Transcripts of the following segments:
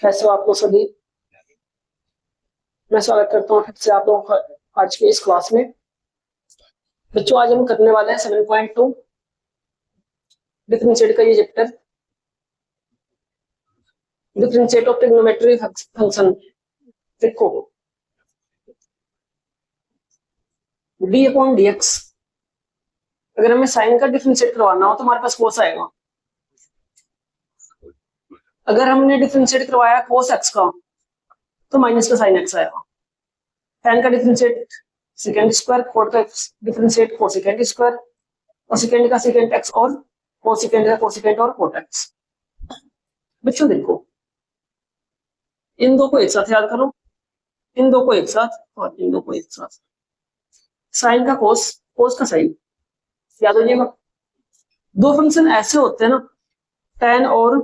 कैसे हो आप लोग सभी। मैं स्वागत करता हूँ फिर से आप लोगों का आज के इस क्लास में। बच्चों आज हम करने वाले हैं 7.2 डिफरेंशिएट का ये chapter, differentiate of trigonometry function. देखो डी अपॉन डी एक्स, अगर हमें साइन का डिफरेंशिएट करवाना हो तो हमारे पास कोस आएगा। अगर हमने डिफरेंशिएट करवाया कोस एक्स का तो माइनस का साइन एक्स आएगा। tan का डिफरेंशिएट सेकेंड स्क्वायर, कोट का डिफरेंशिएट कोसेकेंड स्क्वायर, और सेकेंड का सेकेंड एक्स और कोसेकेंड का कोसेकेंड और कोट एक्स। बच्चों देखो इन दो को एक साथ याद करो, इन दो को एक साथ और इन दो को एक साथ। साइन का कोस, कोस का साइन याद हो जाएगा। दो फंक्शन ऐसे होते हैं ना, tan और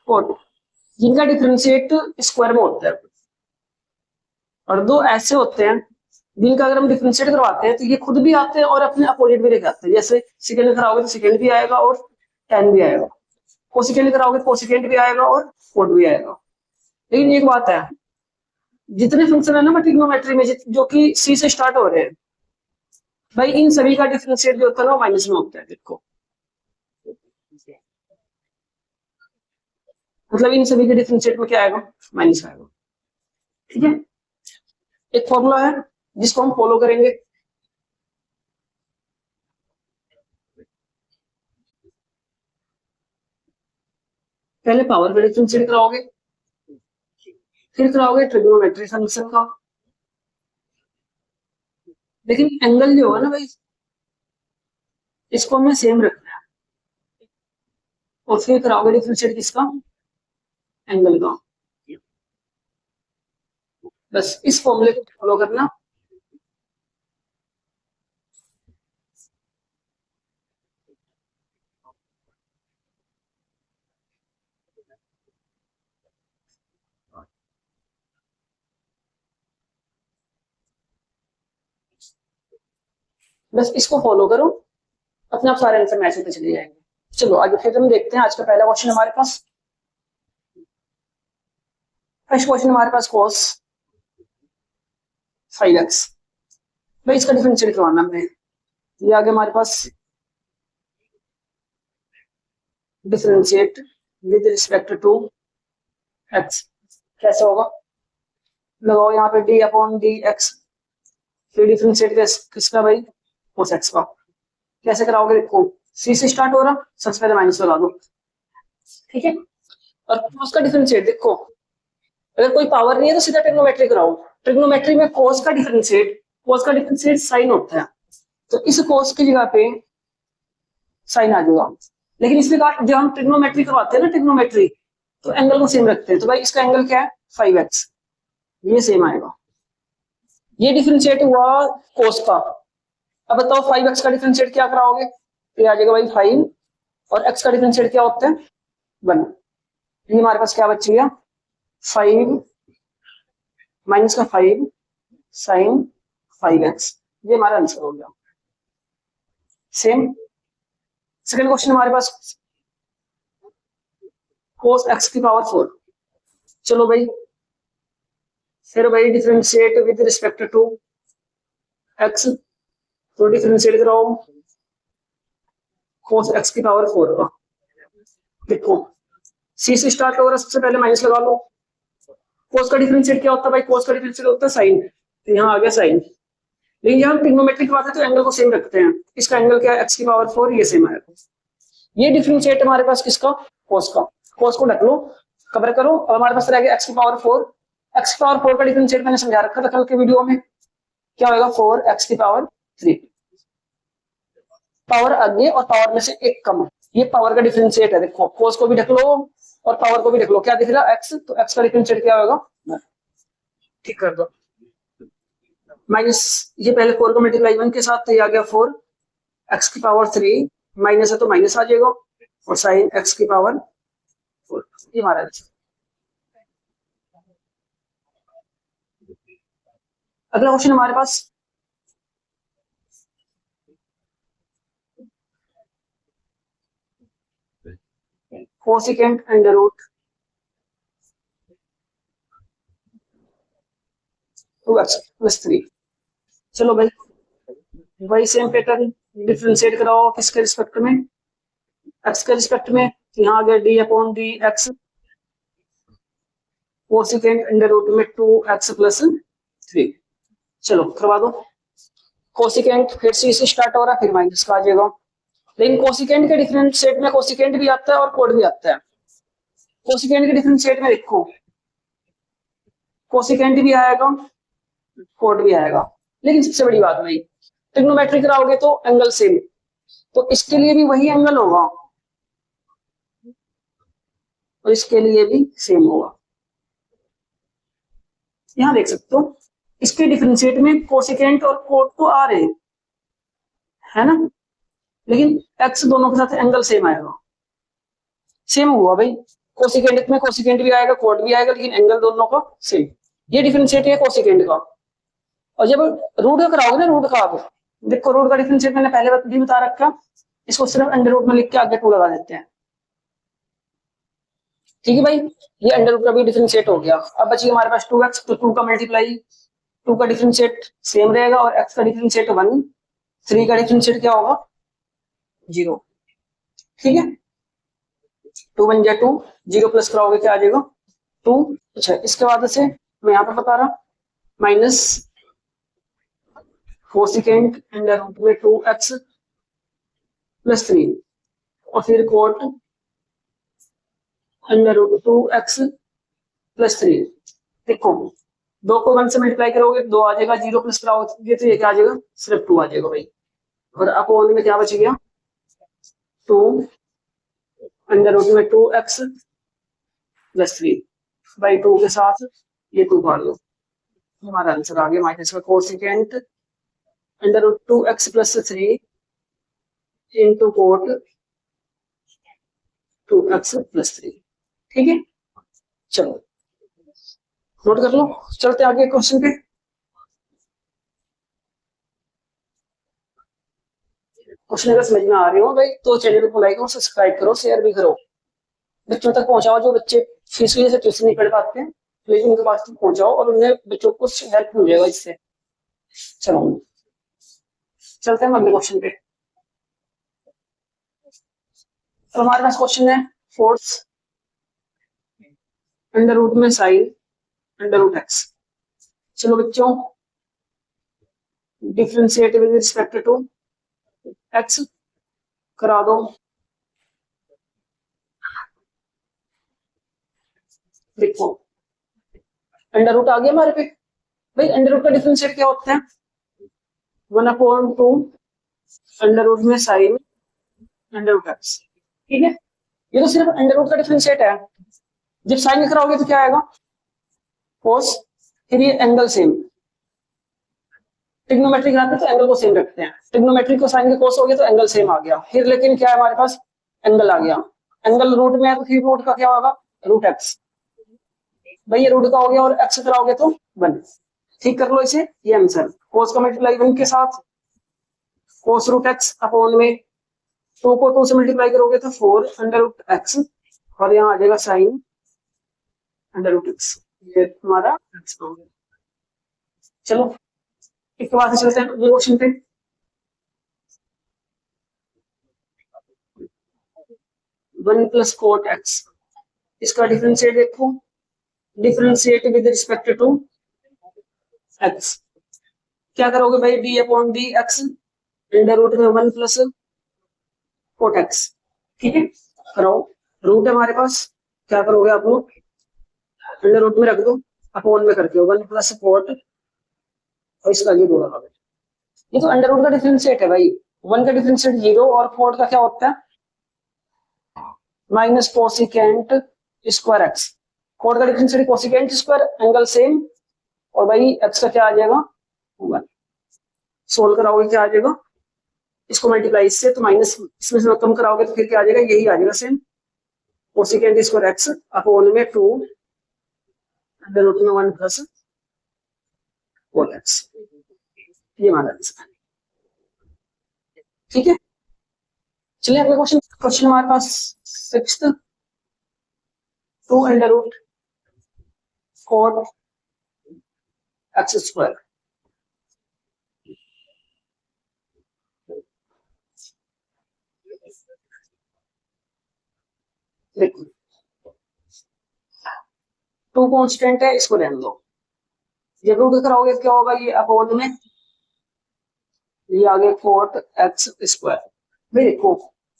कोट, जिनका डिफरेंशिएट स्क्वायर में होता है, और दो ऐसे होते हैं जिनका अगर हम डिफरेंशिएट करवाते हैं तो ये खुद भी आते हैं और अपने अपोजिट भी लेके आते हैं। जैसे सेकेंड कराओगे तो सेकेंड भी आएगा और tan भी आएगा, कोसेकेंड कराओगे तो कोसेकेंड भी आएगा और कोट भी आएगा। लेकिन एक बात है, जितने फंक्शन है ना ट्रिग्नोमेट्री में जो कि सी से स्टार्ट हो रहे हैं, भाई इन सभी का डिफरेंशिएट जो होता है ना वो माइनस में होता है। देखो मतलब इन सभी के डिफरेंशिएट में क्या आएगा, माइनस आएगा। ठीक है, एक फॉर्मूला है जिसको हम फॉलो करेंगे। पहले पावर का डिफरेंशिएट कराओगे, फिर कराओगे ट्रिग्नोमेट्री फंक्शन का। लेकिन एंगल जो होगा ना भाई, इसको हमें सेम रखना है, और फिर कराओगे डिफरेंशिएट किसका, एंगल का। बस इस फॉर्मूले को फॉलो करना। बस इसको फॉलो करो, अपने आप सारे आंसर मैच होते चले जाएंगे। चलो आगे फिर हम देखते हैं। आज का पहला क्वेश्चन हमारे पास, फर्स्ट क्वेश्चन हमारे पास cos 5x, भाई इसका डिफरेंशिएट करवाना हमें। ये आगे हमारे पास differentiate with respect to x, कैसे होगा, लगाओ यहाँ पे d अपॉन डी एक्स, फिर डिफरेंशिएट किसका भाई, cos x का। कैसे कराओगे, देखो c से स्टार्ट हो रहा, सबसे पहले माइनस लगा दो। ठीक है, और cos का डिफरेंशिएट देखो, अगर कोई पावर नहीं है तो सीधा ट्रिग्नोमेट्री कराओ। ट्रिग्नोमेट्री में cos का डिफरेंशिएट साइन होता है, तो इस cos की जगह पे साइन आ जाएगा। लेकिन इसमें कहा जब हम ट्रिग्नोमेट्री करवाते हैं ना, ट्रिग्नोमेट्री तो एंगल को सेम रखते हैं। तो भाई इसका एंगल क्या है, 5x, ये सेम आएगा। ये डिफरेंशिएट हुआ cos का। अब बताओ 5x का डिफरेंशिएट क्या कराओगे, तो आ जाएगा भाई 5, और x का डिफरेंशिएट क्या होता है, 1। ये हमारे पास क्या बच गया, 5 माइनस का 5 साइन 5x, ये हमारा आंसर हो गया। सेम सेकंड क्वेश्चन हमारे पास cos x की पावर 4। चलो भाई फिर भाई differentiate with respect to x, तो डिफरेंशिएट कराओ cos x की पावर 4 का। देखो c से स्टार्ट हो रहा, सबसे पहले माइनस लगा लो। cos का डिफरेंशिएट क्या होता है भाई, cos का डिफरेंशिएट होता है साइन, तो यहाँ आ गया साइन। लेकिन यहाँ ट्रिग्नोमेट्री की बात है तो एंगल को सेम रखते हैं। इसका एंगल क्या है, x की पावर 4, ये सेम आएगा। ये डिफरेंशिएट हमारे पास किसका, cos का। cos को ढक लो, कवर करो, और हमारे पास रह गया x की पावर 4। x की पावर 4 का डिफरेंशिएट मैंने समझा रखा था कल के वीडियो में, क्या होगा 4x की पावर 3। पावर आगे और पावर में से एक कम, ये पावर का डिफरेंशिएट है। देखो cos को भी ढक लो और पावर को भी ढक लो, क्या दिख रहा है x, तो x का डिफरेंशिएट क्या होगा, ठीक कर दो। माइनस, ये पहले 4 को मल्टीप्लाई 1 के साथ, तो ये आ गया 4 x की पावर 3, माइनस है तो माइनस आ जाएगा, और साइन x की पावर 4, ये हमारा आंसर। अगला क्वेश्चन हमारे पास कोसेकेंट अंडर रूट 2x+3। चलो भाई वही सेम पैटर्न डिफरेंशिएट कराओ किसके रिस्पेक्ट में, x के रिस्पेक्ट में। यहाँ आ गया d/dx कोसिकेंट अंडर रूट में 2x+3। चलो करवा दो। कोसिकेंट फिर से इसे स्टार्ट हो रहा है, फिर माइनस का आ जाएगा। लेकिन कोसिकेंट के डिफरेंशिएट में कोसिकेंट भी आता है और कोड भी आता है। कोसिकेंट के डिफरेंशिएट में देखो कोसिकेंट भी आएगा कोड भी आएगा, लेकिन सबसे बड़ी बात भाई ट्रिग्नोमेट्री कराओगे तो एंगल सेम, तो इसके लिए भी वही एंगल होगा और इसके लिए भी सेम होगा। यहां देख सकते हो इसके डिफरेंशिएट में कोसिकेंट और कोड तो आ रहे है ना, लेकिन एक्स दोनों के साथ एंगल सेम आएगा। सेम हुआ भाई, कोसिकेंट में कोसिकेंट भी आएगा कोड भी आएगा, लेकिन एंगल दोनों का सेम। ये डिफरेंशिएट है कोसिकेंट का। और जब रूट का कराओगे ना, रूट का आप देखो रूट का डिफरेंशिएट मैंने पहले भी बता रखा, इसको सिर्फ अंडर रूट में लिख के आगे 2 लगा देते हैं। ठीक है भाई, ये अंडर रूट का भी डिफरेंशिएट हो गया। अब बची हमारे पास 2x, तो 2 का मल्टीप्लाई 2 का डिफरेंशिएट सेम रहेगा और x का डिफरेंशिएट 1, 3 का डिफरेंशिएट क्या होगा 0। ठीक है, 2 1 2, 0 प्लस कराओगे क्या आ जाएगा 2। अच्छा इसके बाद से मैं यहाँ पर बता रहा माइनस कोसिकेंट अंडर रूट में 2x+3 और फिर कोट अंडर रूट 2x+3। देखो 2 को 1 से मल्टीप्लाई करोगे 2 आ जाएगा, 0 प्लस कराओगे तो ये क्या आ जाएगा सिर्फ 2 आ जाएगा भाई। और अपोन में क्या बच गया 2 अंडर रूट में 2x+3 बाई 2 के साथ ये 2 काट दो, हमारा आंसर आ गया माइनस का cosecant under root 2x+3 into cot 2x+3। ठीक है, चलो नोट कर लो, चलते आगे क्वेश्चन पे। क्वेश्चन अगर समझ में आ रहे हो भाई तो चैनल को लाइक करो, सब्सक्राइब करो, शेयर भी करो, बच्चों तक पहुंचाओ। जो बच्चे फीस की वजह से ट्यूशन नहीं पढ़ पाते हैं प्लीज उनके पास तक पहुंचाओ और उन्हें बच्चों को हेल्प हो जाएगा इससे। चलो चलते हैं अगले क्वेश्चन पे। तो हमारे पास क्वेश्चन है फोर्स अंडर रूट में साइन अंडर रूट एक्स। चलो बच्चों differentiate with respect to x करा दो। देखो अंडर रूट आ गया हमारे पे भाई, अंडर रूट का डिफरेंशिएट क्या होता है 1/2 अंडर रूट में साइन अंडर रूट एक्स। ठीक है, ये तो सिर्फ अंडर रूट का डिफरेंशिएट है। जब साइन में कराओगे तो क्या आएगा कोस, फिर ये एंगल सेम। ट्रिग्नोमेट्री कराते हैं तो एंगल को सेम रखते हैं, ट्रिग्नोमेट्री को साइन के कोस हो गया तो एंगल सेम आ गया। फिर लेकिन क्या है हमारे पास एंगल आ गया, एंगल रूट में है तो फिर रूट का क्या होगा रूट एक्स। भाई ये रूट का हो गया और एक्स कराओगे तो 1। ठीक कर लो इसे, ये आंसर कोस का मल्टीप्लाई 1 के साथ कोस रूट एक्स अपॉन में 2 को 2 से मल्टीप्लाई करोगे तो 4 अंडर रूट एक्स और यहाँ आ जाएगा साइन अंडर रूट एक्स। ये तुम्हारा आंसर हो गया। चलो एक बात से चलते हैं अगले क्वेश्चन पे। वन प्लस कोट एक्स, इसका डिफरेंशिएट देखो, differentiate with respect to x. क्या करोगे भाई d/dx अंडर रूट में 1 प्लस कोट एक्स। ठीक है करो, रूट है हमारे पास, क्या करोगे आप लोग अंडर रूट में रख दो, अपॉन में करके 1 प्लस कोट और इसका ये 2 लगा। ये तो अंडर रूट का डिफरेंशिएट है भाई, 1 का डिफरेंशिएट 0 और कोट का क्या होता है minus cosecant square x. Cot का differentiate cosecant square angle same और भाई एक्स का क्या आ जाएगा 1। सोल्व कराओगे क्या आ जाएगा, इसको मल्टीप्लाई इससे तो माइनस इसमें से कम कराओगे तो फिर क्या आ जाएगा यही आ जाएगा same cosecant square x upon में 2 अंडर रूट में 1 प्लस कोट एक्स। ये हमारा आंसर है। ठीक है, चलिए अगला क्वेश्चन। क्वेश्चन हमारे पास 6th 2 under root cot x square. देखो टू कांस्टेंट है, इसको रहने दो। ये रूट कराओगे क्या होगा, ये अपोन में ये आगे फोर्थ एक्स स्क्वायर। भाई देखो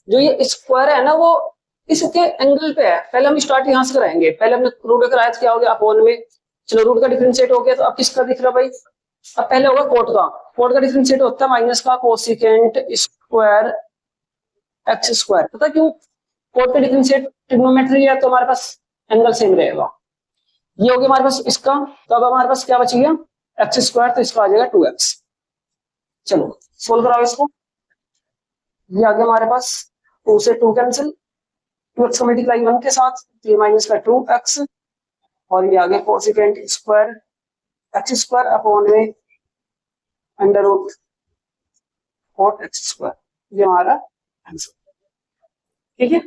जो ये स्क्वायर है ना वो इसके एंगल पे है। पहले हम स्टार्ट यहां से कराएंगे, पहले हमने रूट कराया तो क्या हो गया अपोन में। चलो रूट का डिफरेंशिएट हो गया, तो अब किसका दिख रहा भाई, अब पहले होगा कोट का। कोट का डिफरेंशिएट होता है माइनस का कोसिकेंट स्क्वायर एक्स स्क्वायर। पता क्यों, कोट का डिफरेंशिएट ट्रिग्नोमेट्री है तो हमारे पास एंगल सेम रहेगा। ये हो गया हमारे पास इसका, तो अब हमारे पास क्या बच गया एक्स स्क्वायर, तो इसका आ जाएगा 2x। चलो सोल्व कराओ इसको। ये आ गया हमारे पास 2 से 2 कैंसिल, 2x का मल्टीप्लाई 1 के साथ, ये माइनस का 2x, और ये आ गया cosecant square x square upon में अंडर रूट 4x स्क्वायर। ये हमारा आंसर, ठीक है।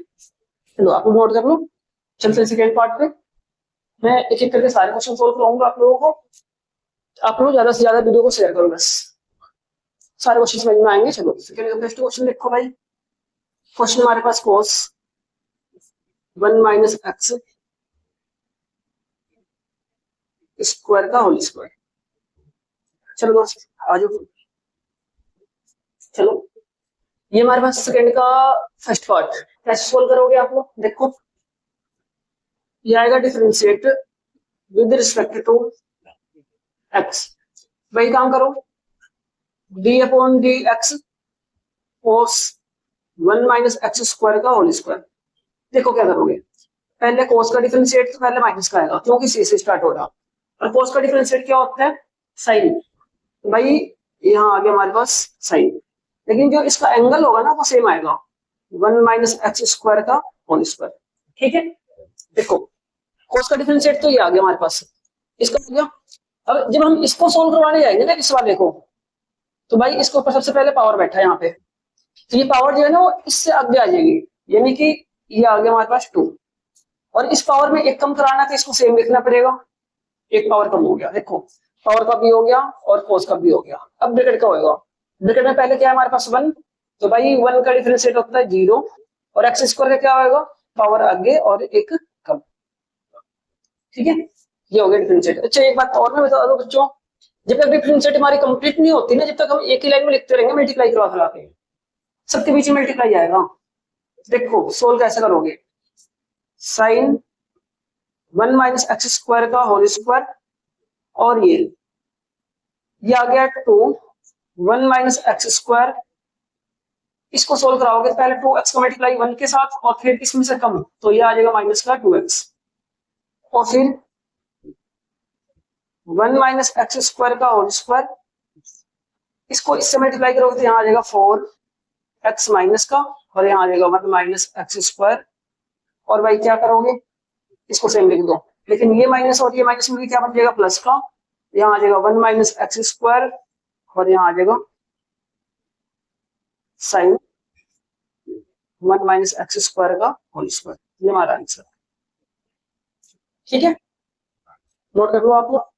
चलो आप लोग नोट कर लो। चलते सेकेंड पार्ट पे, मैं एक एक करके सारे क्वेश्चन सोल्व कराऊंगा आप लोगों को। आप लोग ज्यादा से ज्यादा वीडियो को शेयर करो, बस सारे क्वेश्चन समझ में आएंगे। चलो सेकेंड फर्स्ट क्वेश्चन देखो भाई। क्वेश्चन हमारे पास कोस 1 माइनस एक्स स्क्वायर का होल स्क्वायर। चलो दोस्त आ जाओ। चलो ये हमारे पास सेकेंड का फर्स्ट पार्ट, कैसे सोल्व करोगे आप लोग देखो। ये आएगा differentiate with respect to x. वही काम करो, d upon d x cos 1 minus x square का होल स्क्वायर। देखो क्या करोगे, पहले कोस का डिफरेंशिएट तो पहले माइनस का आएगा क्योंकि सी से स्टार्ट हो रहा, और कोस का डिफरेंशिएट क्या होता है साइन। भाई यहाँ आ गया हमारे पास साइन, लेकिन जो इसका एंगल होगा ना वो सेम आएगा 1 माइनस एक्स स्क्वायर का होल स्क्वायर, ठीक है। देखो कोस का डिफरेंशिएट तो ये आ गया हमारे पास, इसका हो गया। अब जब हम इसको सोल्व करवाने जाएंगे ना इस वाले को, तो भाई इसके ऊपर सबसे पहले पावर बैठा है यहाँ पे, तो ये पावर जो है ना वो इससे आगे आ जाएगी, यानी कि ये आ गया हमारे पास 2, और इस पावर में एक कम कराना तो इसको सेम लिखना पड़ेगा। एक पावर कम हो गया, देखो पावर का भी हो गया और कोस का भी हो गया। अब ब्रैकेट का होगा, ब्रैकेट में पहले क्या है हमारे पास 1, तो भाई 1 का डिफरेंशिएट होता है 0, और एक्स स्क्वायर का क्या होगा पावर आगे और एक कम, ठीक है। ये हो गया डिफरेंशिएट। अच्छा एक बात और मैं बता दूं बच्चों, जब तक डिफरेंशिएट हमारी कंप्लीट नहीं होती ना, जब तक हम एक ही लाइन में लिखते रहेंगे मल्टीप्लाई करवा करा के, सबके बीच में मल्टीप्लाई आएगा। देखो सोल्व कैसे करोगे, साइन 1 माइनस एक्स स्क्वायर का होल स्क्वायर, और ये आ गया 2 1 माइनस एक्स स्क्वायर। इसको सोल्व कराओगे पहले 2x का मल्टीप्लाई 1 के साथ, और फिर इसमें से कम तो ये आ जाएगा माइनस का 2x, और फिर 1 माइनस एक्स स्क्वायर का होल स्क्वायर। इसको इससे मल्टीप्लाई करोगे तो यहाँ आ जाएगा 4x माइनस का, और यहाँ आ जाएगा 1 माइनस एक्स स्क्वायर। और भाई क्या करोगे, इसको सेम लिख दो, लेकिन ये माइनस और ये माइनस में क्या बन जाएगा प्लस का, यहाँ आ जाएगा 1 माइनस एक्स स्क्वायर, और यहाँ आ जाएगा साइन 1 माइनस एक्स स्क्वायर का होल स्क्वायर। ये हमारा आंसर, ठीक है। नोट कर लो आप लोग।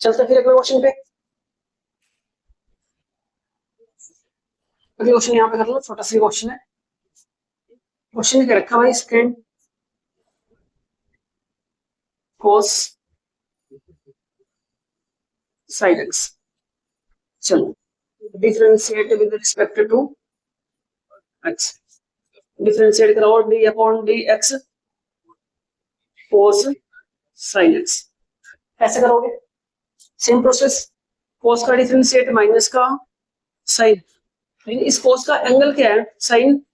चलते फिर अगले क्वेश्चन पे। अगले क्वेश्चन यहाँ पे कर लो, छोटा सा क्वेश्चन है। क्वेश्चन क्या रखा भाई, स्क्रीन कोस साइन एक्स। चलो differentiate with respect to x. Differentiate कराओ d upon d x cos sine x. कैसे करोगे, सेम प्रोसेस, कोस का डिफरेंशिएट माइनस का साइन, लेकिन इस कोस का एंगल क्या है साइन,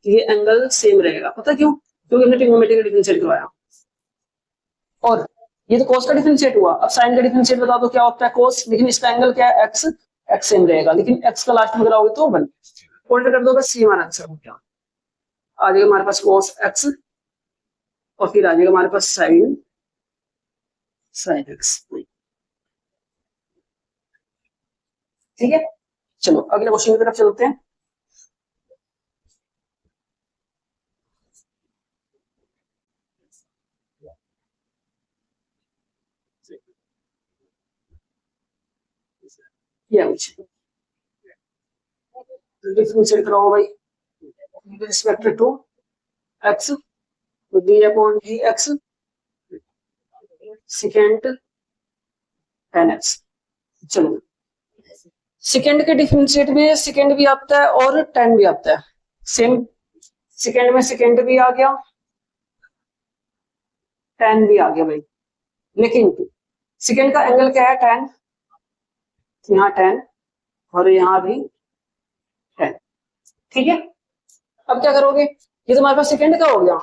ये एंगल सेम रहेगा। पता क्यों, क्योंकि हमने ट्रिग्नोमेट्री का डिफरेंशिएट करवाया। और ये तो कोस का डिफरेंशिएट हुआ, अब साइन का डिफरेंशिएट बता दो क्या होता है कोस, लेकिन इसका एंगल क्या है एक्स, एक्स सेम रहेगा, लेकिन एक्स का लास्ट में कराओगे तो 1 उल्टा कर दो, बस सी हमारा आंसर हो गया। आ जाएगा हमारे पास कोस एक्स, और फिर आ जाएगा हमारे पास साइन साइन एक्स, ठीक है। चलो अगले क्वेश्चन की तरफ चलते हैं। ये कुछ डिफरेंशिएट कराओ भाई विद रिस्पेक्ट टू एक्स, तो D upon d x second ten x. चलो सेकेंड के डिफरेंशिएट में सेकेंड भी आता है और टेन भी आता है, सेम सेकेंड में सेकेंड भी आ गया, टेन भी आ गया भाई, लेकिन सेकेंड का एंगल क्या है, टेन, यहाँ टेन और यहाँ भी टेन, ठीक है। अब क्या करोगे, ये तुम्हारे पास सेकेंड का हो गया,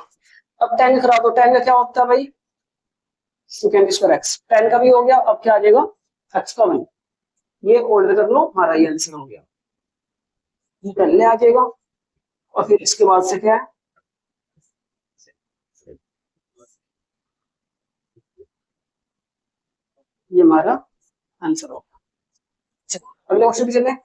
अब टेन करा दो, टेन का क्या होता है भाई, सेकेंड स्क्वायर एक्स, टेन का भी हो गया, अब क्या आ जाएगा एक्स का वन, ये ऑर्डर कर लो, हमारा ये आंसर हो गया, ये पहले आ जाएगा और फिर इसके बाद से क्या है, ये हमारा आंसर होगा। चलो अगले क्वेश्चन पे चलें।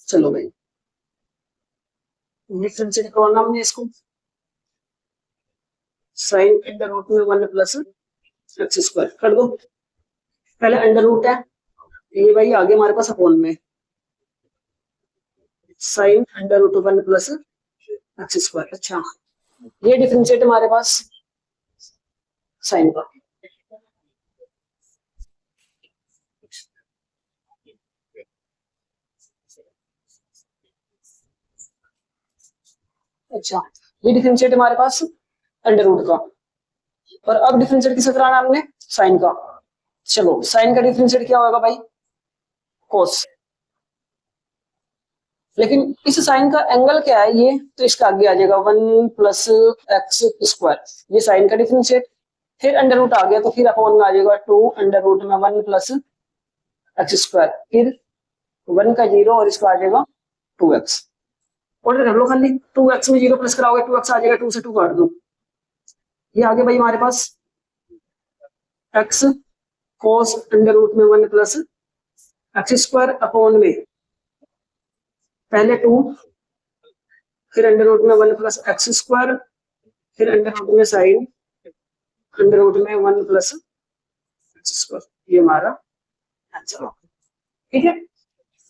चलो भाई डिफरेंशिएट करवाना हमने इसको, साइन अंडर रूट में वन प्लस एक्स स्क्वायर कर दो, पहले अंडर रूट है, ये भाई आगे हमारे पास अपॉन में sine under root one plus x square. अच्छा ये डिफरेंशिएट हमारे पास साइन का, अच्छा ये डिफरेंशिएट हमारे पास अंडर रूट का, और अब डिफरेंशिएट किसे कराना हमने, साइन का। चलो साइन का डिफरेंशिएट क्या होगा भाई, कोस, लेकिन इस साइन का एंगल क्या है ये, तो इसका आगे आ जाएगा वन प्लस एक्स स्क्वायर, ये साइन का डिफरेंशिएट, फिर अंडर रूट आ गया तो फिर अपॉन में आ जाएगा टू अंडर रूट में वन प्लस एक्स स्क्वायर, फिर वन का जीरो और इसका आ जाएगा टू एक्स, ऑर्डर कर लो खाली, टू एक्स में जीरो प्लस कराओगे टू एक्स आ जाएगा, टू से टू काट दो, ये आगे भाई हमारे पास एक्स कोस अंडर रूट में one plus x square upon में पहले टू, फिर अंडर रूट में वन प्लस एक्स स्क्वायर, फिर अंडर रूट में साइन अंडर रूट में वन प्लस एक्स स्क्वायर, ये हमारा आंसर होगा, ठीक है।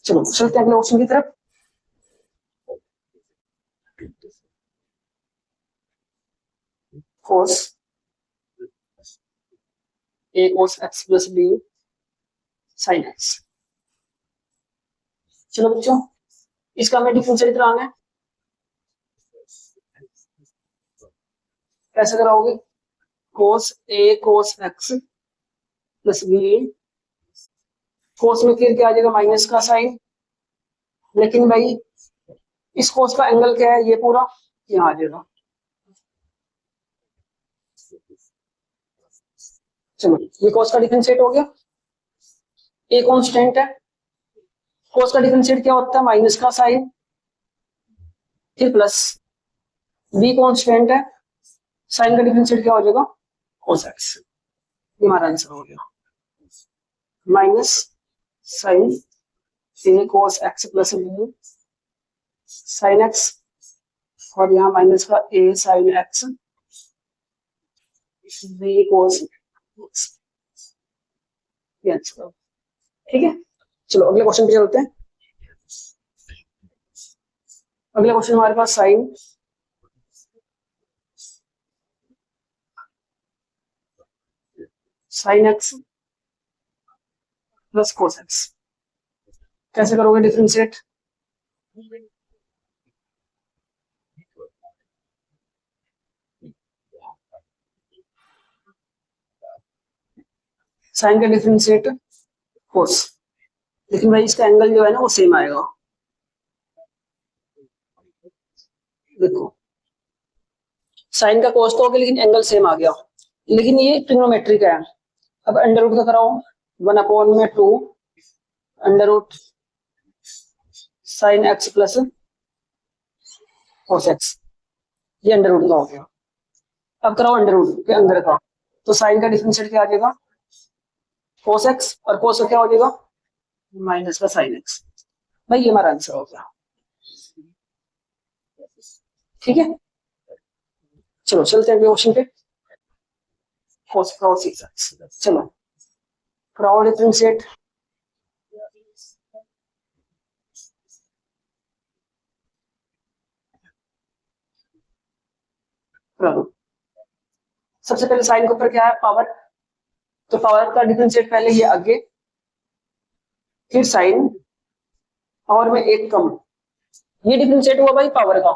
चलो चलते हैं अगले ऑप्शन की तरफ। cos a cos x plus b sin x। चलो बच्चों इसका हमें डिफरेंशिएट कराना है, कैसे कराओगे, cos a cos x plus b, cos में फिर क्या आ जाएगा माइनस का साइन, लेकिन भाई इस cos का एंगल क्या है, ये पूरा यहाँ आ जाएगा। चलो ये cos का डिफरेंशिएट हो गया, a कांस्टेंट है, cos का डिफरेंशिएट क्या होता है माइनस का साइन, फिर प्लस, b कांस्टेंट है, साइन का डिफरेंशिएट क्या हो जाएगा cos x, ये हमारा आंसर हो गया, minus sine a cos x plus b sine x, और यहाँ माइनस का a sine x b cos x, ठीक है। चलो अगले क्वेश्चन पे चलते हैं। अगला क्वेश्चन हमारे पास sine sine x plus cos x, कैसे करोगे डिफरेंशिएट, साइन का डिफरेंशिएट कोस, लेकिन भाई इसका एंगल जो है ना वो सेम आएगा, देखो साइन का कोस तो हो गया लेकिन एंगल सेम आ गया, लेकिन ये ट्रिग्नोमेट्री का है। अब अंडर रूट का कराओ, वन अपॉन में two under root sine x plus cos x, ये अंडर रूट का हो गया, अब कराओ अंडर रूट के अंदर का, तो साइन का डिफरेंशिएट क्या आ जाएगा, cos x, और cos का क्या हो जाएगा, माइनस का sin x। भाई ये हमारा आंसर हो गया। ठीक है, चलो चलते हैं क्वेश्चन पे। cos का और 6x, चलो कराओ डिफरेंशिएट। सबसे पहले साइन के ऊपर क्या है, पावर, तो पावर का डिफरेंशिएट पहले ये आगे, फिर साइन, पावर में एक कम, ये डिफरेंशिएट हुआ भाई पावर का।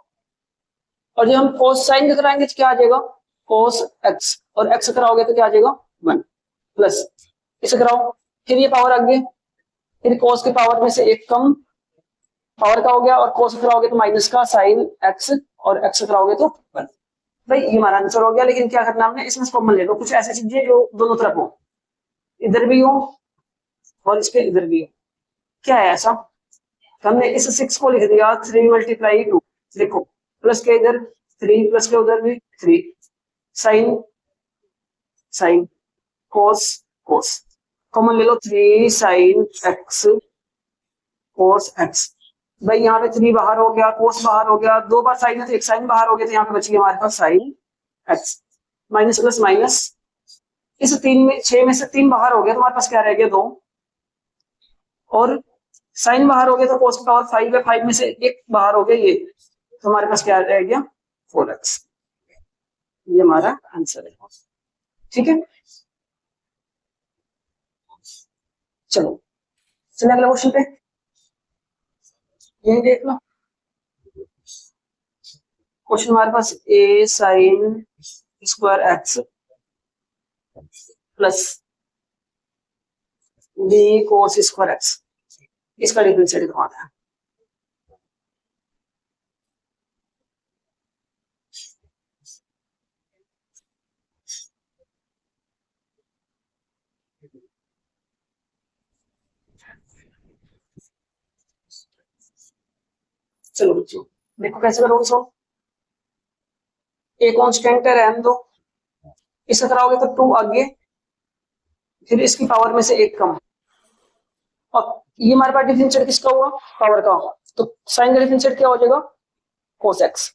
और जब हम cos साइन का कराएंगे तो क्या आ जाएगा, cos x, और x कराओगे तो क्या आ जाएगा 1 प्लस, इसे कराओ, फिर ये पावर आगे, फिर cos की पावर में से एक कम, पावर का हो गया, और cos कराओगे तो माइनस का sin x, और x कराओगे तो 1। भाई ये हमारा आंसर हो गया। लेकिन क्या करना हमने, इसमें कॉमन ले लो, कुछ ऐसी चीजें जो दोनों तरफ हो, इधर भी हो और इसके इधर भी हो। क्या है ऐसा, हमने इस 6 को लिख दिया 3 मल्टीप्लाई 2, देखो प्लस के इधर 3, प्लस के उधर भी 3, sine sine cos cos, common ले लो 3 sin x cos x। भाई यहाँ पे 3 बाहर हो गया, cos बाहर हो गया, 2 बार साइन है तो एक साइन बाहर हो गया, तो यहाँ पे बची हमारे पास sin x, minus plus minus, इस 3 में 6 में से 3 बाहर हो गया तो हमारे पास क्या रह गया 2, और साइन बाहर हो गया तो cos की पावर 5 है, 5 में से एक बाहर हो गया ये, तो हमारे पास क्या रह गया 4x। ये हमारा आंसर है। ठीक है, चलो चलिए अगला क्वेश्चन पे, यही देख लो क्वेश्चन हमारे पास, a sin square x plus b cos square x, इसका डिफरेंशिएट करवाना है। चलो बच्चों देखो कैसे करोगे सॉल्व, ए कांस्टेंट है रहने दो, इसे कराओगे तो 2 आगे, फिर इसकी पावर में से एक कम, और ये हमारे पास डिफरेंशिएट किसका हुआ, पावर का, तो साइन का डिफरेंशिएट क्या हो जाएगा cos x,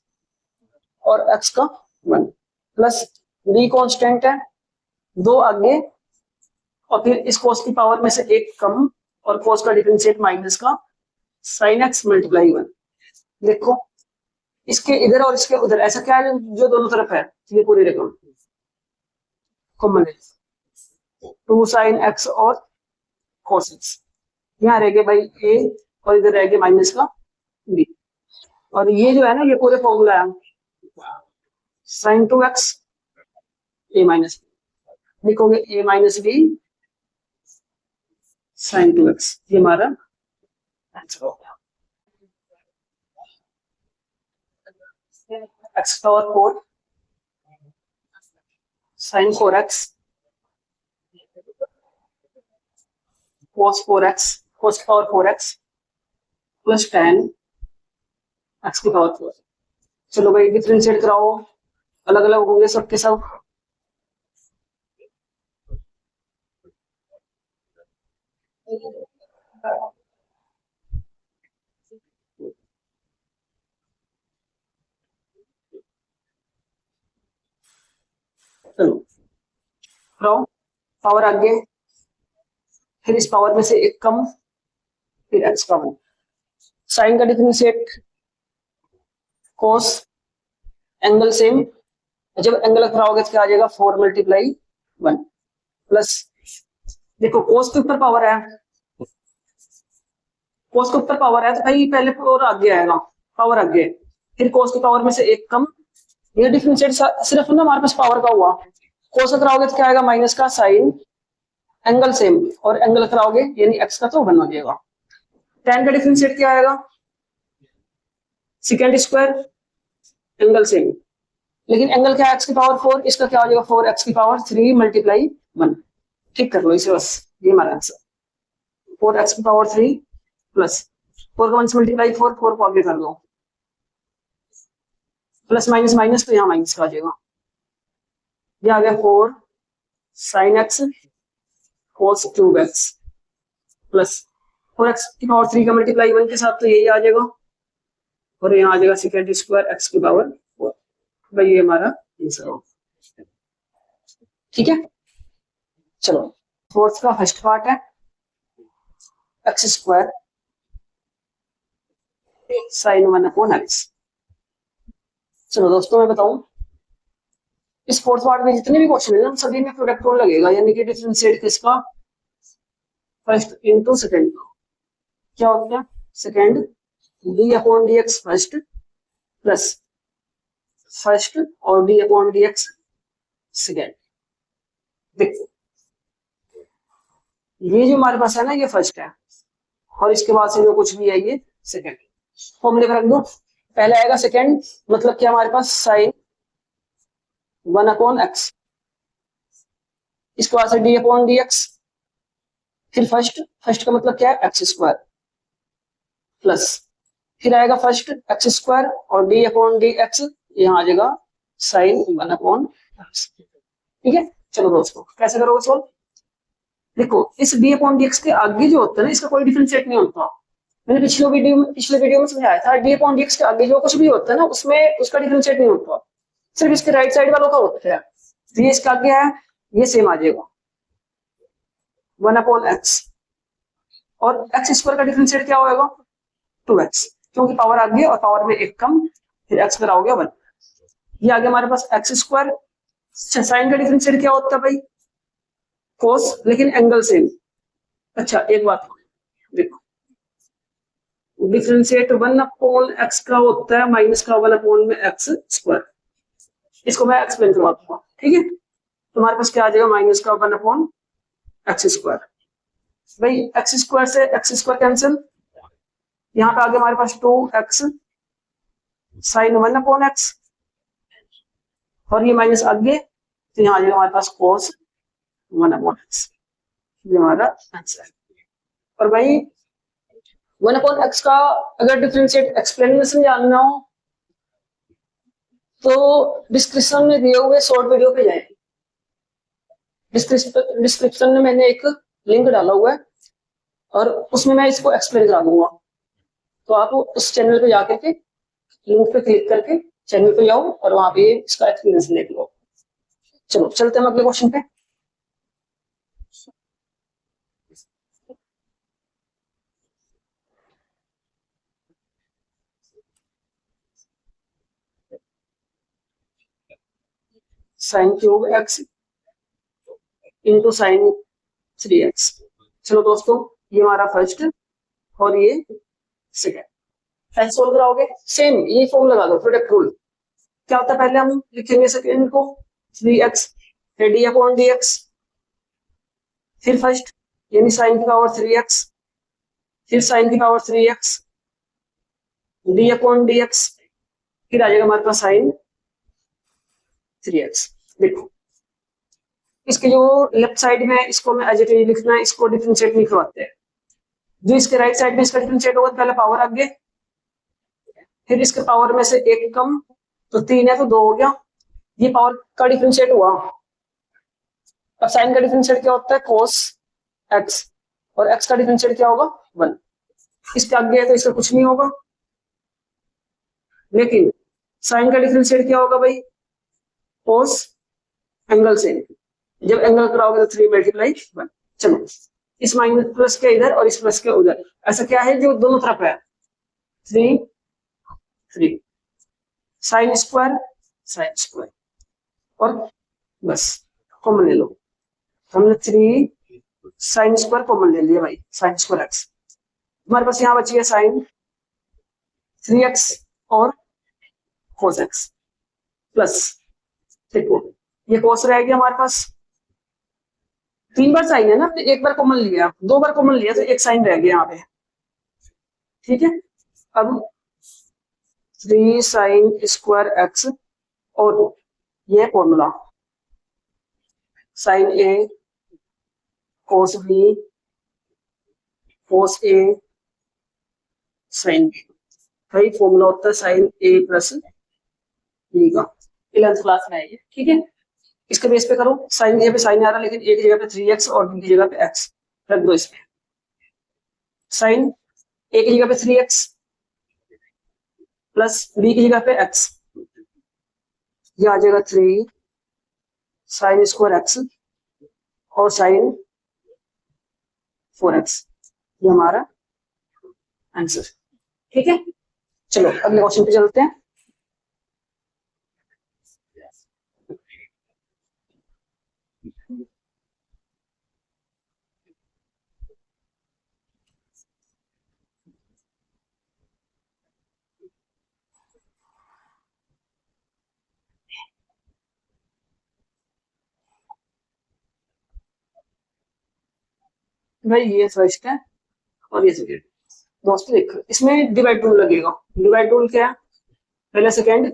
और x का 1 प्लस b कांस्टेंट है 2 आगे, और फिर इस cos की पावर में से एक कम, और cos का डिफरेंशिएट माइनस का sin x मल्टीप्लाई 1। देखो इसके इधर और इसके उधर ऐसा क्या है जो दोनों तरफ है, ये पूरी रकम कॉमन है, 2 sin x और cos x, यहाँ रह गए भाई a, और इधर रह गए माइनस का b, और ये जो है ना ये पूरे फॉर्मूला है sin 2x a माइनस, लिखोगे a minus b sin 2x, ये हमारा आंसर हो गया। x power 4 sin 4x cos 4x, cos की पावर 4x प्लस 10 x की पावर 4। चलो भाई डिफरेंशिएट कराओ, अलग अलग होंगे सबके सब। चलो कराओ, पावर आगे, फिर इस पावर में से एक कम, फिर x का 1, साइन का डिफरेंशिएट cos, एंगल सेम, जब एंगल कराओगे तो क्या आ जाएगा 4 मल्टीप्लाई 1 प्लस, देखो cos के ऊपर पावर है, cos के ऊपर पावर है तो भाई पहले पावर आगे आएगा, पावर आगे, फिर cos की पावर में से एक कम, ये डिफरेंशिएट सिर्फ ना हमारे पास पावर का हुआ, cos कराओगे तो क्या आएगा माइनस का साइन, एंगल सेम, और एंगल कराओगे यानी x का तो 1 हो जाएगा। tan का डिफरेंशिएट क्या आएगा सेकंड स्क्वायर, एंगल सेम, लेकिन एंगल क्या है x की पावर 4, इसका क्या हो जाएगा 4x की पावर 3 मल्टीप्लाई 1। ठीक कर लो इसे बस, ये हमारा आंसर 4x की पावर 3 प्लस 4 का 1 से मल्टीप्लाई 4 को आगे कर दो, प्लस माइनस माइनस तो यहाँ माइनस का आ जाएगा, ये आ गया 4 sine x cos cube x plus 4x की पावर 3 का मल्टीप्लाई 1 के साथ तो यही आ जाएगा और यहाँ आ जाएगा सेकेंड स्क्वायर एक्स की पावर 4। भाई ये हमारा आंसर हो। ठीक है, चलो फोर्थ का फर्स्ट पार्ट है x square sine 1 upon x. चलो दोस्तों मैं बताऊं, इस फोर्थ पार्ट में जितने भी क्वेश्चन है ना सभी में प्रोडक्ट रूल लगेगा, यानी कि डिफरेंशिएट किसका, फर्स्ट इनटू सेकंड का। क्या होता है, second d upon d x first plus first और d upon d x second. देखो ये जो हमारे पास है ना ये फर्स्ट है और इसके बाद से जो कुछ भी है ये सेकेंड। फॉर्मूले में रख दो, पहले आएगा सेकेंड मतलब क्या हमारे पास साइन 1 अपॉन एक्स, इसके बाद से डी अपॉन डी एक्स, फिर फर्स्ट, फर्स्ट का मतलब क्या है एक्स स्क्वायर प्लस फिर आएगा फर्स्ट एक्स स्क्वायर और डी अपॉन डी एक्स, यहाँ आ जाएगा साइन 1 अपॉन एक्स। ठीक है, चलो दोस्तों कैसे करोगे सॉल्व। देखो इस डी अपॉन डी एक्स के आगे जो होता है ना इसका कोई डिफरेंशिएट नहीं होता। मैंने पिछले वीडियो में समझाया था, डी अपॉन डी एक्स के आगे जो कुछ भी होता है ना उसमें उसका डिफरेंशिएट नहीं होता, सिर्फ इसके राइट साइड वालों का होता है। तो ये इसका आगे है, ये सेम आ जाएगा 1 अपॉन एक्स और एक्स स्क्वायर का डिफरेंशिएट क्या होगा 2x, क्योंकि पावर आ गई और पावर में एक कम, फिर x पर आओगे 1। ये आ गया हमारे पास एक्स स्क्वायर। साइन का डिफरेंशिएट क्या होता है भाई कोस, लेकिन एंगल सेम। अच्छा एक बात देखो, डिफरेंशिएट 1 अपॉन एक्स का होता है माइनस का 1 अपॉन में एक्स स्क्वायर। इसको मैं एक्सप्लेन करवा दूंगा। ठीक है, तुम्हारे पास क्या आ जाएगा माइनस का 1 अपॉन एक्स स्क्वायर। भाई एक्स स्क्वायर से एक्स स्क्वायर कैंसिल, यहाँ पे आगे हमारे पास 2x साइन 1 अपॉन एक्स और ये माइनस आगे तो यहाँ आ जाएगा हमारे पास cos 1 अपॉन एक्स। ये हमारा आंसर है। और भाई 1 अपॉन एक्स का अगर डिफरेंशिएट एक्सप्लेनेशन जानना हो तो डिस्क्रिप्शन में दिए हुए शॉर्ट वीडियो पे जाए, डिस्क्रिप्शन में मैंने एक लिंक डाला हुआ है और उसमें मैं इसको एक्सप्लेन करा दूंगा। तो आप उस चैनल पे जाकर के लिंक पे क्लिक करके चैनल पे जाओ और वहां पे इसका एक्सपीरियंस देख लो। चलो चलते हैं अगले क्वेश्चन पे। Sine cube x into sine 3x। चलो दोस्तों ये हमारा फर्स्ट और ये सेकेंड। ऐसे सोल्व कराओगे सेम ये फॉर्म लगा दो प्रोडक्ट रूल। क्या होता है पहले हम लिखेंगे सेकेंड को 3x फिर डी अपॉन डी एक्स, फिर फर्स्ट यानी साइन की पावर 3x, फिर साइन की power 3x D upon d x, फिर आ जाएगा हमारे पास साइन 3x। देखो इसके जो लेफ्ट साइड में इसको मैं एज इट इज लिखना है, इसको डिफरेंशिएट नहीं करवाते हैं। जो इसके राइट साइड में इसका डिफरेंशिएट होगा पहले पावर आगे, फिर इसके पावर में से एक कम तो 3 है तो 2 हो गया, ये पावर का डिफरेंशिएट हुआ। अब साइन का डिफरेंशिएट क्या होता है cos x और x का डिफरेंशिएट क्या होगा 1। इसके आगे है तो इसका कुछ नहीं होगा, लेकिन साइन का डिफरेंशिएट क्या होगा भाई cos एंगल से, जब एंगल कराओगे तो 3 मल्टीप्लाई 1। चलो इस माइनस प्लस के इधर और इस प्लस के उधर, ऐसा क्या है जो दोनों तरफ है 3 3 साइन स्क्वायर और बस कॉमन ले लो। हमने 3 साइन स्क्वायर कॉमन ले लिया भाई, साइन स्क्वायर एक्स। हमारे पास यहाँ बच गया साइन 3x और cos x प्लस, देखो ये cos रह गया हमारे पास, 3 बार साइन है ना, एक बार कॉमन लिया, 2 बार कॉमन लिया तो एक साइन रह गया यहाँ पे। ठीक है, अब 3 साइन स्क्वायर एक्स और ये formula sine a cos b cos a sine b, भाई फॉर्मूला होता है साइन a प्लस बी का, 11th क्लास में है ये। ठीक है, इसके बेस पे करो, साइन की जगह पे साइन आ रहा है, लेकिन एक जगह पे 3x और बी की जगह पे x रख दो इसमें। साइन ए की जगह पे 3x प्लस बी की जगह पे x, ये आ जाएगा 3 साइन स्क्वायर x और साइन 4x, ये हमारा आंसर। ठीक है, चलो अगले क्वेश्चन पे चलते हैं। भाई ये फर्स्ट है और ये सेकेंड। दोस्तों देखो, इसमें डिवाइड रूल लगेगा। डिवाइड रूल क्या है? पहले second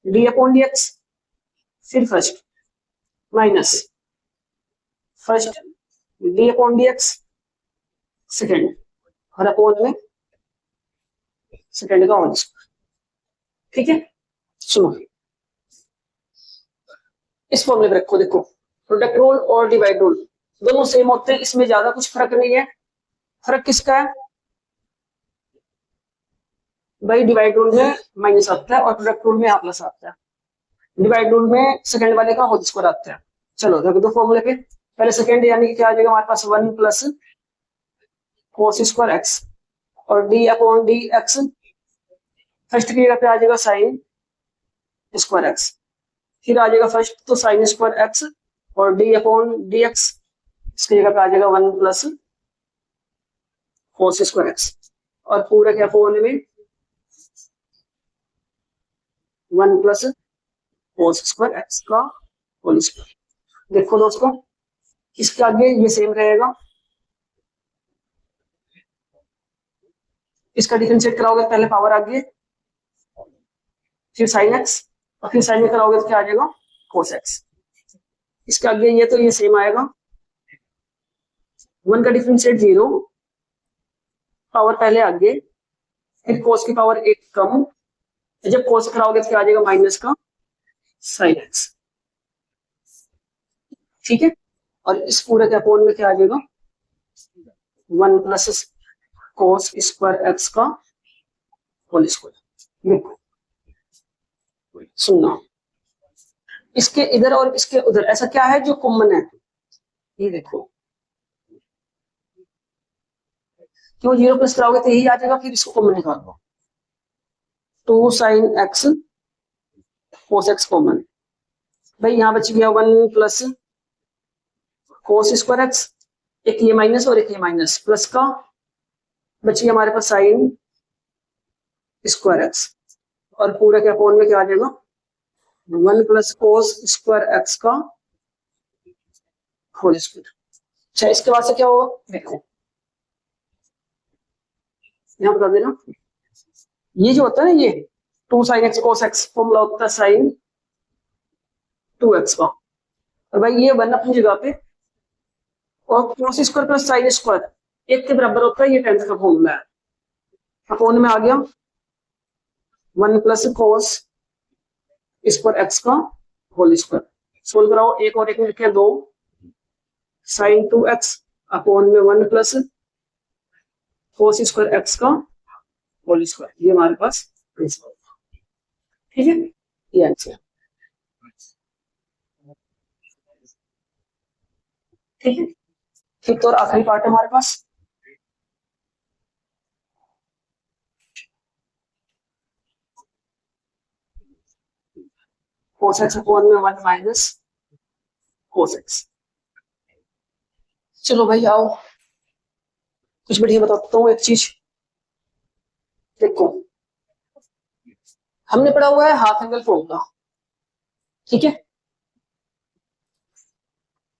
d upon d x, फिर first minus first d upon d x second, और अपॉन में सेकेंड का होल स्क्वायर। ठीक है, सुनो इस फॉर्मूले पे रखो। देखो प्रोडक्ट रूल और डिवाइड रूल दोनों सेम होते हैं, इसमें ज्यादा कुछ फर्क नहीं है। फर्क किसका है भाई? डिवाइड रूल में माइनस आता है और प्रोडक्ट रूल में प्लस आता है। डिवाइड रूल में सेकंड वाले का होल स्क्वायर आता है। चलो रख दो फॉर्मूले पे। पहले सेकंड यानी कि क्या आ जाएगा हमारे पास 1 प्लस कोस स्क्वायर एक्स और d upon d x, first की जगह पे आ जाएगा साइन स्क्वायर एक्स, फिर आ जाएगा फर्स्ट तो साइन स्क्वायर एक्स और डी अपॉन डी एक्स, इसकी जगह पे आ जाएगा 1 प्लस कोस स्क्वायर एक्स और पूरा क्या फॉर्मूले में 1 प्लस कोस स्क्वायर एक्स का होल स्क्वायर। देखो दोस्तों, इसके आगे ये सेम रहेगा, इसका डिफरेंशिएट कराओगे पहले पावर आगे, फिर साइन एक्स और फिर साइन में कराओगे तो क्या आ जाएगा कोस एक्स। इसके आगे ये तो ये सेम आएगा, 1 का डिफरेंशिएट 0, पावर पहले आगे, फिर कोस की पावर 1 कम, जब कोस कराओगे तो क्या आ जाएगा माइनस का साइन एक्स। ठीक है, और इस पूरे के अपोन में क्या आ जाएगा 1 प्लस कोस स्क्वायर एक्स का होल स्क्वायर। देखो सुनना, इसके इधर और इसके उधर ऐसा क्या है जो कॉमन है? ये देखो, क्यों 0 प्लस कराओगे तो यही आ जाएगा, फिर इसको कॉमन निकाल दो, 2 sine x cos x common. भाई यहाँ बच गया 1 प्लस कोस स्क्वायर एक्स, एक ये माइनस और एक ये माइनस, प्लस का बच गया हमारे पास साइन स्क्वायर एक्स और पूरे के अपोन में क्या आ जाएगा 1 प्लस कोस स्क्वायर एक्स का होल स्क्वायर। अच्छा, इसके बाद से क्या होगा देखो, यहां बता देना, ये जो होता है ना ये 2 sine x cos x formula होता है साइन 2x का, और भाई ये 1 अपनी जगह पे और cos square plus sine square एक के बराबर होता है, ये 10th का फॉर्मूला है। अपोन में आ गया 1 प्लस कोस स्क्वायर एक्स का होल स्क्वायर। सोल्व कराओ, एक और एक में लिखे 2 साइन 2x अपोन में 1 प्लस कोस स्क्वायर एक्स का होल स्क्वायर, ये हमारे पास आंसर। ठीक है, ये आंसर। ठीक है, फिफ्थ और आखिरी पार्ट है हमारे पास। कोस एक्स अपॉन में 1 माइनस कोस एक्स। चलो भाई आओ कुछ बढ़िया बताता हूँ एक चीज। देखो हमने पढ़ा हुआ है हाफ एंगल फॉर्मूला, ठीक है,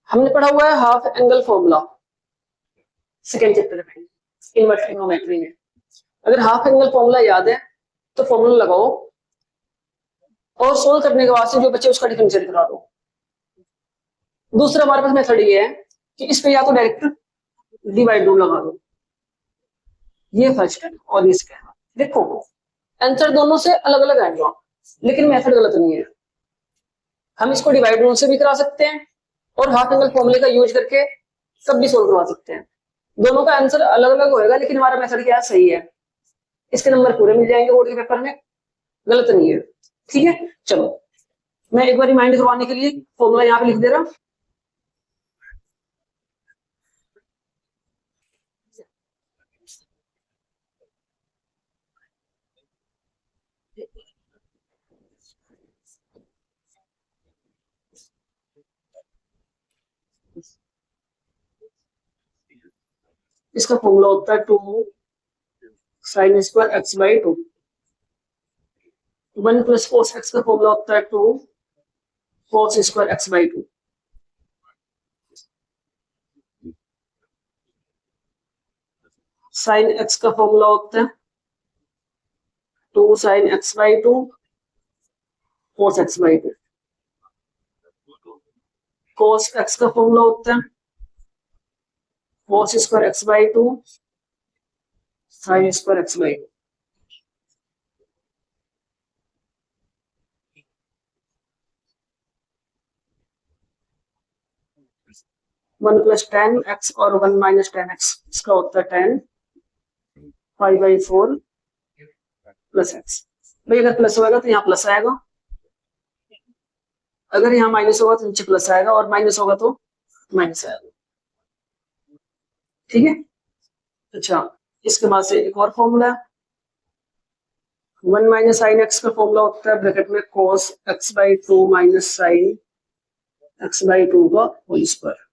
हमने पढ़ा हुआ है half angle formula second chapter में इनवर्स ट्रिग्नोमेट्री में। अगर हाफ एंगल फॉर्मूला याद है तो फॉर्मूला लगाओ और सोल्व करने के बाद से जो बच्चे उसका डिफरेंशिएट करा दो। दूसरा हमारे पास मेथड ये है कि इस पे या तो डायरेक्ट डिवाइड रूल लगा दो, ये फर्स्ट है और ये सेकंड। देखो आंसर दोनों से अलग अलग आएगा लेकिन मेथड गलत नहीं है। हम इसको डिवाइड रूल से भी करा सकते हैं और हाफ एंगल फॉर्मूले का यूज करके सब भी सोल्व करवा सकते हैं। दोनों का आंसर अलग अलग होएगा, लेकिन हमारा मेथड क्या सही है। इसके नंबर पूरे मिल जाएंगे बोर्ड के पेपर में, गलत नहीं है। ठीक है, चलो मैं एक बार रिमाइंड करवाने के लिए फॉर्मूला यहाँ पे लिख दे रहा हूँ। इसका फॉर्मूला होता है 2 sin square x by 2। 1 plus cos x का फॉर्मूला होता है 2 cos square x by 2। Sine x का फॉर्मूला होता है 2 sin x by 2 cos x by 2। cos x का फॉर्मूला होता है cos square x by 2 sin square x by 2। One plus ten x और 1 माइनस टेन एक्स, इसका होता है 10 फाइव बाई 4 प्लस एक्स। भाई अगर प्लस होगा तो यहाँ प्लस आएगा, अगर यहाँ माइनस होगा तो नीचे प्लस आएगा, और माइनस होगा तो माइनस आएगा। ठीक है, अच्छा इसके बाद से एक और फॉर्मूला है। 1 माइनस साइन एक्स का फॉर्मूला होता है ब्रैकेट में cos x by 2 minus sine x by 2 का होल स्क्वायर।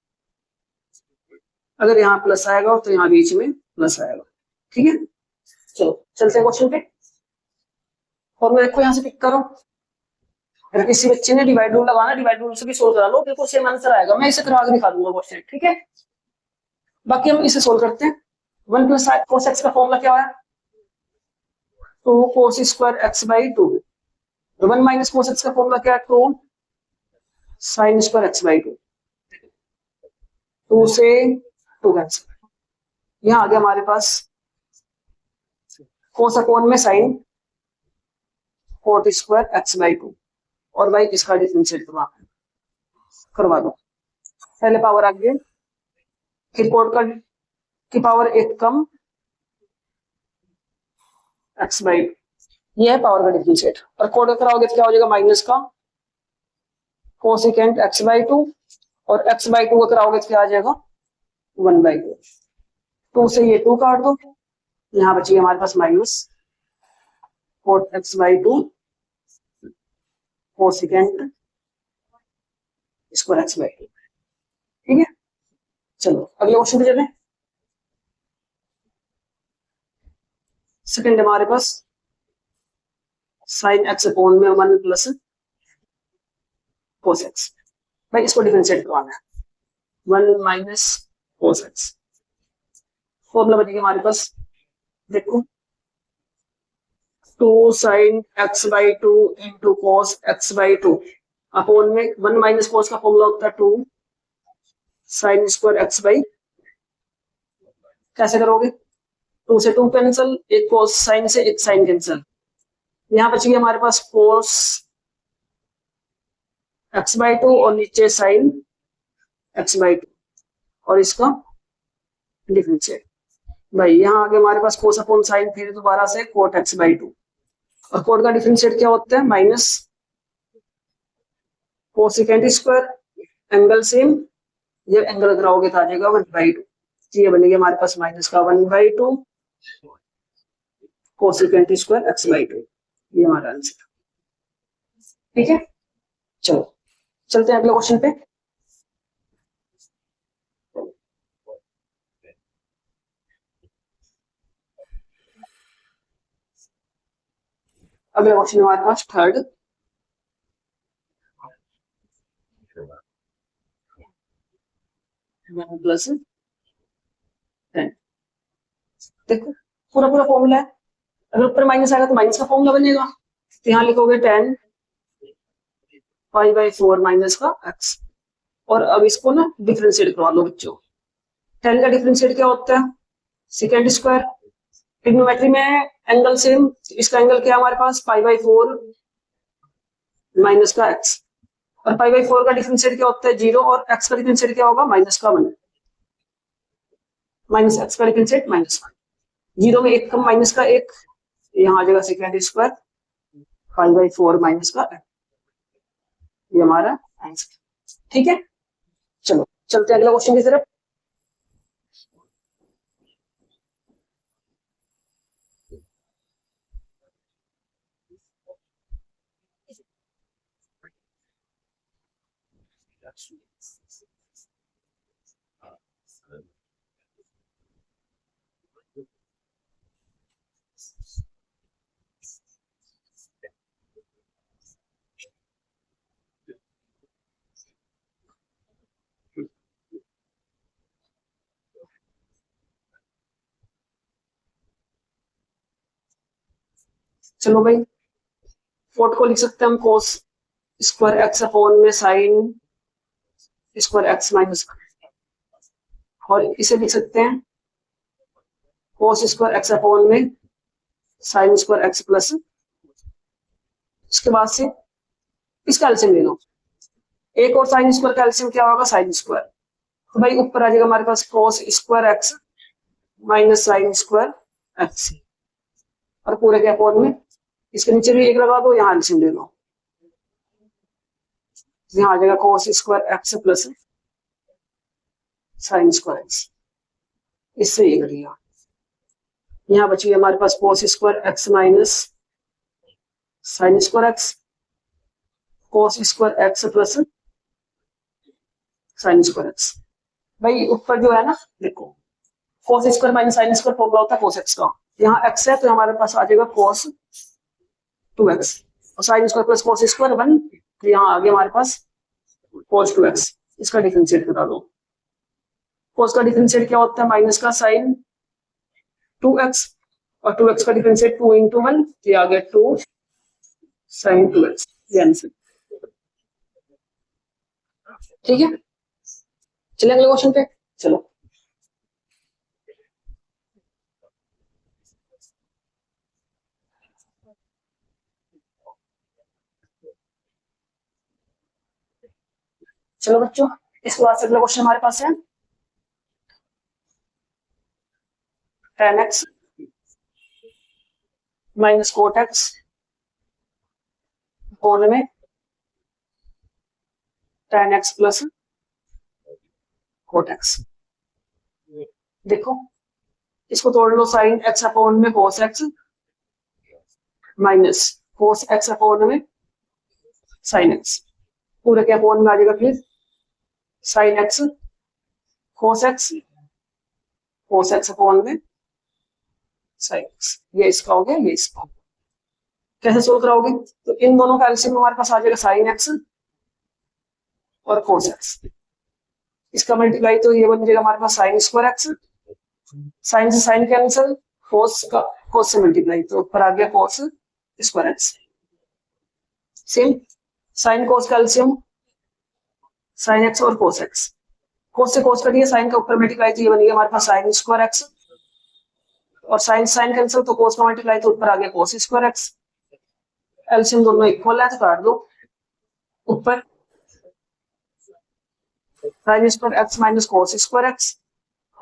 अगर यहाँ प्लस आएगा तो यहाँ बीच में प्लस आएगा। ठीक है, चलो चलते हैं क्वेश्चन पे। फॉर्मूला को यहाँ से पिक करो। अगर किसी बच्चे ने डिवाइड रूल लगाना, डिवाइड रूल से भी सोल्व करा लो, बिल्कुल सेम आंसर आएगा। मैं इसे करा के दिखा दूंगा क्वेश्चन। ठीक है, बाकी हम इसे सोल्व करते हैं। 1 प्लस cos एक्स का फॉर्मूला क्या है? 2 cos square x by 2। 1 minus cos x का फॉर्मूला क्या है? 2 sin स्क्वायर एक्स बाई 2। 2 से 2 कैंसिल। यहाँ आ गया हमारे पास cos अपॉन में sin cot square x by 2, और भाई इसका डिफरेंशिएट करवा दो। पहले पावर आ गई, फिर कोड का की पावर एक कम एक्स बाई, ये है पावर का डिफरेंशिएट। और कोड कराओगे तो क्या हो जाएगा? माइनस का कोसेकेंट एक्स बाई 2, और एक्स बाई 2 का कराओगे तो क्या आ जाएगा? 1 बाई 2। 2 से ये 2 काट दो, यहाँ बची हमारे पास minus cot x by 2 cosecant square x by 2। ठीक है, चलो अगले क्वेश्चन पे चलें। सेकंड हमारे पास साइन एक्स अपॉन में 1 प्लस कोस एक्स। भाई इसको डिफरेंशिएट करवाना है। 1 माइनस कोस एक्स। फॉर्मूला बनेगा हमारे पास, देखो 2 sine x by 2 into cos x by 2 upon में 1 माइनस कोस का फॉर्मूला होता है 2 साइन स्क्वायर एक्स बाई। कैसे करोगे? 2 से 2 कैंसिल, एक कोस साइन से एक साइन कैंसिल, यहाँ बच गया हमारे पास कोस एक्स बाई 2 और नीचे साइन एक्स बाई 2, और इसका डिफरेंशिएट। भाई यहाँ आगे हमारे पास कोस अपॉन साइन, फिर दोबारा से कोट एक्स बाई 2, और कोट का डिफरेंशिएट क्या होता है? Minus cosecant square angle same, जब एंगल कराओगे तो आ जाएगा 1 बाई 2। ये बनेगा हमारे पास माइनस का 1 by 2 cosecant square x by 2। ये हमारा आंसर। ठीक है, चलो चलते हैं अगले क्वेश्चन पे। अगला क्वेश्चन हमारे पास थर्ड, प्लस 10। देखो पूरा पूरा फॉर्मूला है, अगर ऊपर माइनस आएगा तो माइनस का फॉर्मूला बनेगा, तो यहाँ लिखोगे 10 5/4 माइनस का x। और अब इसको ना डिफरेंशिएट करवा लो बच्चों। 10 का डिफरेंशिएट क्या होता है? Second square. ट्रिग्नोमेट्री में एंगल सेम, इसका एंगल क्या है हमारे पास? 5/4 माइनस का x। और पाई बाई 4 का डिफरेंशिएट क्या होता है 0 और x का डिफरेंशिएट क्या होगा माइनस का 1 माइनस x का डिफरेंशिएट माइनस 1 0 में एक कम माइनस का एक यहाँ आ जाएगा second square pi by 4 minus का ये हमारा आंसर। ठीक है चलो चलते हैं अगला क्वेश्चन की तरफ। चलो भाई फोर्थ को लिख सकते हैं हम कोस स्क्वायर एक्स अपॉन में साइन स्क्वायर एक्स माइनस और इसे लिख सकते हैं कोस स्क्वायर एक्स अपॉन में साइन स्क्वायर एक्स प्लस इसके बाद से इसका एलसीएम ले लो एक और साइन स्क्वायर का एलसीएम क्या होगा साइन स्क्वायर तो भाई ऊपर आ जाएगा हमारे पास cos square x minus sine square x और पूरे के अपॉन में इसके नीचे भी एक लगा दो यहाँ एलसीएम ले लो यहाँ आ जाएगा cos square x plus sine square x इससे ये करिएगा यहाँ बची हमारे पास cos square x minus sine square x cos square x plus sine square x भाई ऊपर जो है ना देखो cos square minus sine square formula होता है कोस एक्स का यहाँ एक्स है तो हमारे पास आ जाएगा कोस 2x और sine square plus cos square 1 तो यहाँ आगे हमारे पास कोस 2x इसका डिफरेंशिएट करा दो कोस का डिफरेंशिएट क्या होता है माइनस का साइन 2x और 2x का डिफरेंशिएट 2 into 1 तो आ गया 2 साइन 2x ये आंसर। ठीक है चलिए अगले क्वेश्चन पे चलो चलो बच्चों इसके बाद से अगला क्वेश्चन हमारे पास है tan x minus cot x कोण में tan x plus cot x देखो इसको तोड़ लो साइन x अपॉन में cos x minus cos x upon में साइन एक्स पूरे के अपॉन में आ जाएगा फिर sine x cos x upon में साइन एक्स ये इसका हो गया ये इसका कैसे सोल्व कराओगे तो इन दोनों का एलसीएम हमारे पास आ जाएगा साइन एक्स और कोस एक्स इसका मल्टीप्लाई तो ये बन जाएगा हमारे पास साइन स्क्वायर एक्स साइन से साइन कैंसिल कोस से मल्टीप्लाई तो ऊपर आ गया कोस square x same sine cos का एलसीएम साइन एक्स और कोस एक्स कोस से कोस कटिए साइन का ऊपर मल्टीप्लाई तो ये बन गया हमारे पास साइन स्क्वायर एक्स और साइन साइन कैंसिल तो कोस का मल्टीप्लाई तो ऊपर आ गया कोस स्क्वायर एक्स एलसीएम दोनों इक्वल है तो काट दो ऊपर sign square x minus cos square x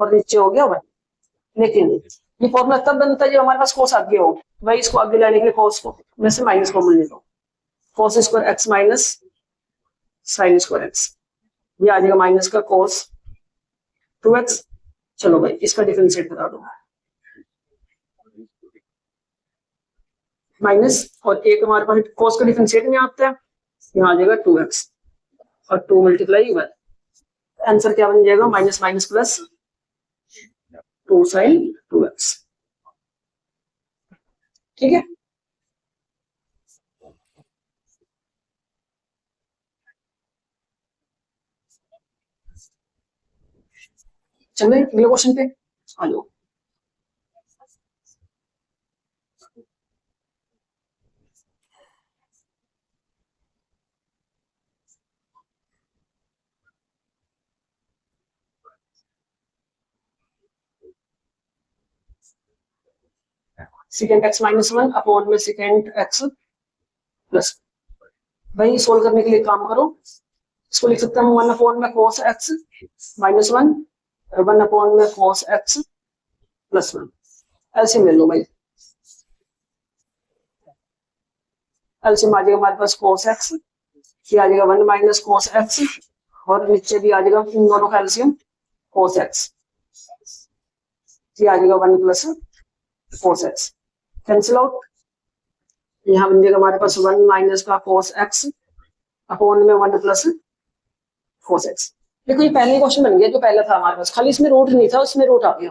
और नीचे हो गया भाई लेकिन ये फॉर्मूला तब बनता है जब हमारे पास कोस आगे हो भाई इसको आगे लाने के लिए कोस को में से माइनस कॉमन ले लो cos square x minus sine square x ये आ जाएगा माइनस का कोस 2x चलो भाई इसका डिफरेंशिएट बता दो माइनस और एक हमारे पास कोस का डिफरेंशिएट में आता है यहाँ आ जाएगा 2x और 2 मल्टीप्लाई 1 आंसर क्या बन जाएगा minus minus plus 2 sign 2x ठीक है चलो अगले क्वेश्चन पे आ जाओ सेकेंड एक्स माइनस 1 अपॉन में सेकेंड एक्स प्लस भाई सोल्व करने के लिए काम करो, इसको लिख सकते हैं 1 में cos x -1 और 1 में cos x +1। एलसीएम ले लो भाई, एलसीएम आ जाएगा हमारे पास cos x, ये आ जाएगा 1 - cos x और नीचे भी आ जाएगा इन दोनों का एलसीएम cos x, ये आ जाएगा 1 + cos x, कैंसिल आउट। यहाँ बन जाएगा हमारे पास 1 - का cos x अपॉन में 1 + cos x। देखो ये पहले क्वेश्चन बन गया जो पहला था हमारे पास, खाली इसमें रूट नहीं था, उसमें रूट आ गया।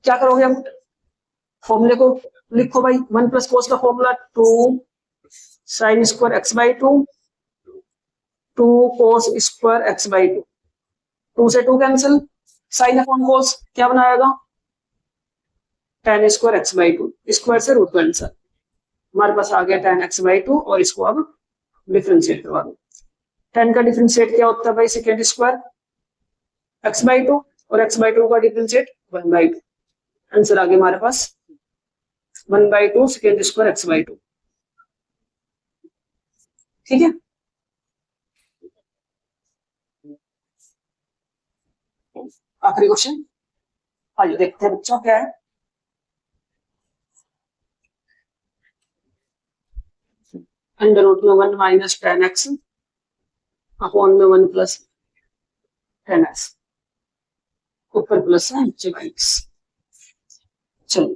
क्या करोगे हम, फॉर्मूले को लिखो भाई, 1 + cos का formula 2 sin² x/2 2 cos² x/2, 2 से 2 कैंसिल, साइन अपॉन cos क्या बनाएगा tan² x/2, स्क्वायर से रूट कैंसिल, हमारे पास आ गया tan x/2 और इसको अब डिफरेंशिएट करवा दो। tan का डिफरेंशिएट क्या होता है भाई, सेकेंड स्क्वायर x/2 और x/2 का डिफरेंशिएट 1/2, आंसर आ गया हमारे पास 1/2 सेकेंड स्क्वायर x/2। ठीक है, आखिरी क्वेश्चन आइए देखते हैं बच्चों क्या है। अंडर रूट में 1 - tan x अपॉन में 1 + tan x, ऊपर प्लस है नीचे माइनस। चलो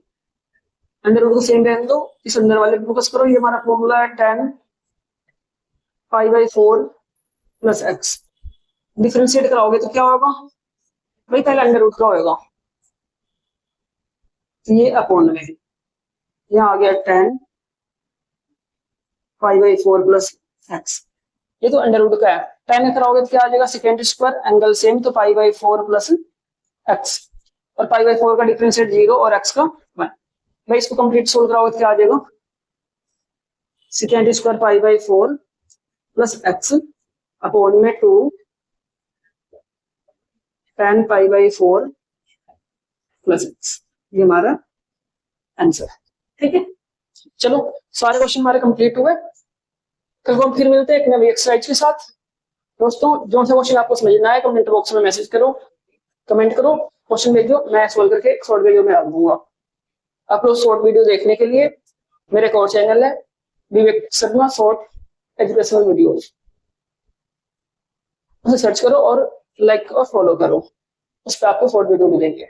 अंडर रूट को सेम रहने दो, इस अंदर वाले पे फोकस करो, ये हमारा फॉर्मूला है tan π/4 + x। डिफरेंशिएट कराओगे तो क्या होगा भाई, पहले अंडर रूट का होगा, ये अपॉन में, यहाँ आ गया tan π/4 + x, ये तो अंडर रूट का है। tan कराओगे तो क्या आ जाएगा, सेकेंड स्क्वायर, एंगल सेम तो π/4 + x, और π/4 का डिफरेंशिएट 0 और x का 1। भाई इसको कंप्लीट सोल्व कराओगे तो क्या आ जाएगा, सेकेंड स्क्वायर π/4 + x अपॉन में 2 tan π/4 + x, ये हमारा आंसर है। ठीक है, चलो सारे क्वेश्चन हमारे कंप्लीट हुए, कल को हम फिर मिलते हैं एक नई एक्सरसाइज के साथ। दोस्तों जो सा क्वेश्चन आपको समझ ना आए कमेंट बॉक्स में मैसेज करो, कमेंट करो, क्वेश्चन भेज दो, मैं सोल्व करके शॉर्ट वीडियो में डाल दूंगा। आप लोग शॉर्ट वीडियो देखने के लिए मेरे एक और चैनल है Vivek Sharma short educational videos, उसे सर्च करो और लाइक और फॉलो करो, उस पर आपको शॉर्ट वीडियो मिलेंगे।